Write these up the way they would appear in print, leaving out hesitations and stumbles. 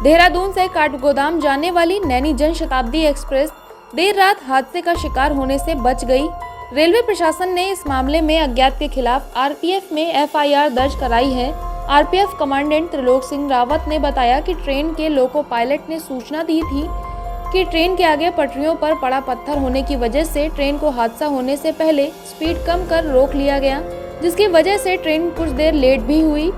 देहरादून से काठगोदाम जाने वाली नैनी जन शताब्दी एक्सप्रेस देर रात हादसे का शिकार होने से बच गई। रेलवे प्रशासन ने इस मामले में अज्ञात के खिलाफ आरपीएफ में एफआईआर दर्ज कराई है। आरपीएफ कमांडेंट त्रिलोक सिंह रावत ने बताया कि ट्रेन के लोको पायलट ने सूचना दी थी कि ट्रेन के आगे पटरियों पर पड़ा पत्थर होने की वजह से ट्रेन को हादसा होने से पहले स्पीड कम कर रोक लिया गया, जिसकी वजह से ट्रेन कुछ देर लेट भी हुई।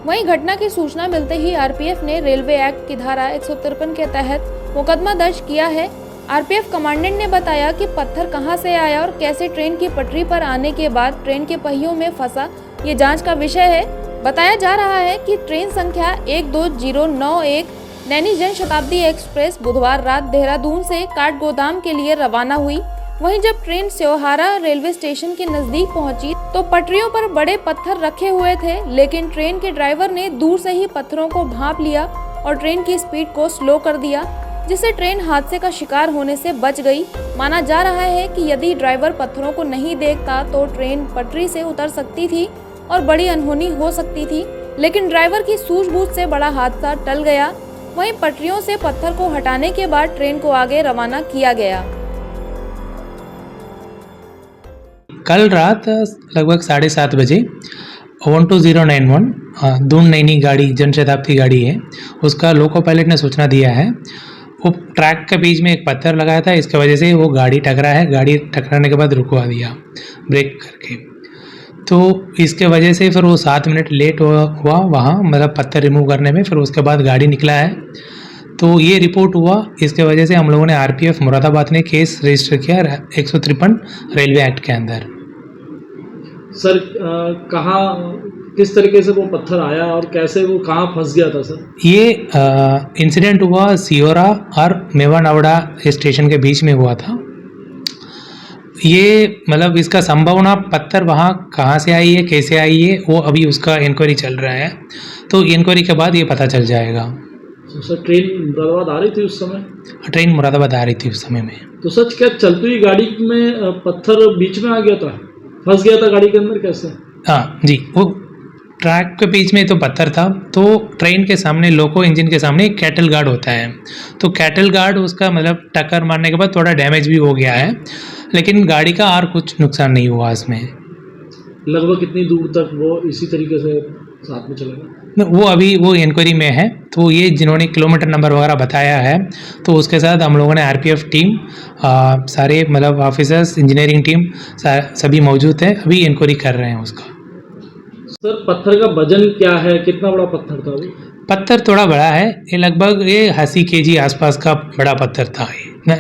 वहीं घटना की सूचना मिलते ही आरपीएफ ने रेलवे एक्ट की धारा 153 के तहत मुकदमा दर्ज किया है। आरपीएफ कमांडेंट ने बताया कि पत्थर कहां से आया और कैसे ट्रेन की पटरी पर आने के बाद ट्रेन के पहियों में फंसा, ये जांच का विषय है। बताया जा रहा है कि ट्रेन संख्या 12091 नैनी जन शताब्दी एक्सप्रेस बुधवार रात देहरादून से काठगोदाम के लिए रवाना हुई। वहीं जब ट्रेन स्योहारा रेलवे स्टेशन के नजदीक पहुंची तो पटरियों पर बड़े पत्थर रखे हुए थे, लेकिन ट्रेन के ड्राइवर ने दूर से ही पत्थरों को भांप लिया और ट्रेन की स्पीड को स्लो कर दिया, जिससे ट्रेन हादसे का शिकार होने से बच गई। माना जा रहा है कि यदि ड्राइवर पत्थरों को नहीं देखता तो ट्रेन पटरी से उतर सकती थी और बड़ी अनहोनी हो सकती थी, लेकिन ड्राइवर की सूझबूझ से बड़ा हादसा टल गया। वहीं पटरियों से पत्थर को हटाने के बाद ट्रेन को आगे रवाना किया गया। कल रात लगभग 7:30 बजे 12091 दून नैनी गाड़ी जनशताब्दी गाड़ी है, उसका लोको पायलट ने सूचना दिया है। वो ट्रैक के बीच में एक पत्थर लगाया था, इसके वजह से वो गाड़ी टकरा है। गाड़ी टकराने के बाद रुकवा दिया ब्रेक करके, तो इसके वजह से फिर वो 7 मिनट लेट हुआ वहाँ, मतलब पत्थर रिमूव करने में। फिर उसके बाद गाड़ी निकला है, तो ये रिपोर्ट हुआ। इसके वजह से हम लोगों ने आरपीएफ मुरादाबाद ने केस रजिस्टर किया 153 रेलवे एक्ट के अंदर। सर कहाँ किस तरीके से वो पत्थर आया और कैसे वो कहाँ फंस गया था सर? ये इंसिडेंट हुआ सियोरा और मेवानावड़ा स्टेशन के बीच में हुआ था। ये मतलब इसका संभावना पत्थर वहाँ कहाँ से आई है, कैसे आई है, वो अभी उसका इंक्वायरी चल रहा है, तो इंक्वायरी के बाद ये पता चल जाएगा। तो सर ट्रेन मुरादाबाद आ रही थी उस समय? ट्रेन मुरादाबाद आ रही थी उस समय में। तो सच क्या चलती हुई गाड़ी में पत्थर बीच में आ गया था, फंस गया था गाड़ी के अंदर कैसे? हाँ जी, वो ट्रैक के बीच में तो पत्थर था, तो ट्रेन के सामने लोको इंजन के सामने एक कैटल गार्ड होता है, तो कैटल गार्ड उसका मतलब टक्कर मारने के बाद थोड़ा डैमेज भी हो गया है, लेकिन गाड़ी का और कुछ नुकसान नहीं हुआ इसमें। लगभग कितनी दूर तक वो इसी तरीके से साथ में चलेगा? वो अभी वो इंक्वायरी में है, तो ये जिन्होंने किलोमीटर नंबर वगैरह बताया है, तो उसके साथ हम लोगों ने आरपीएफ टीम सारे मतलब ऑफिसर्स, इंजीनियरिंग टीम सभी मौजूद है, अभी इंक्वायरी कर रहे हैं उसका। सर पत्थर का वजन क्या है, कितना बड़ा पत्थर था वो? पत्थर थोड़ा बड़ा है, ये लगभग 80 kg आसपास का बड़ा पत्थर था।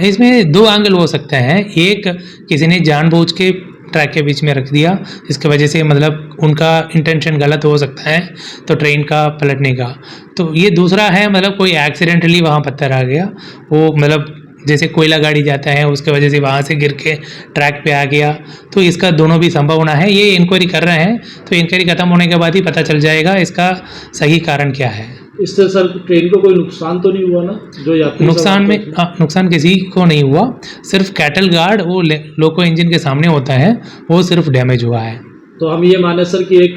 इसमें 2 एंगल हो सकते हैं। एक, किसी ने जानबूझ के ट्रैक के बीच में रख दिया, इसके वजह से मतलब उनका इंटेंशन गलत हो सकता है, तो ट्रेन का पलटने का। तो ये दूसरा है, मतलब कोई एक्सीडेंटली वहाँ पत्थर आ गया, वो मतलब जैसे कोयला गाड़ी जाता है उसके वजह से वहाँ से गिर के ट्रैक पे आ गया, तो इसका दोनों भी संभावना है। ये इंक्वायरी कर रहे हैं, तो इंक्वायरी खत्म होने के बाद ही पता चल जाएगा इसका सही कारण क्या है। इससे सर ट्रेन को कोई नुकसान तो नहीं हुआ ना? जो यात्री नुकसान किसी को नहीं हुआ, सिर्फ कैटल गार्ड वो लोको इंजन के सामने होता है, वो सिर्फ डैमेज हुआ है। तो हम ये माने सर कि एक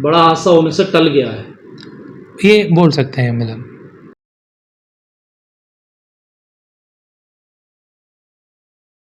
बड़ा हादसा होने से टल गया है, ये बोल सकते हैं मतलब।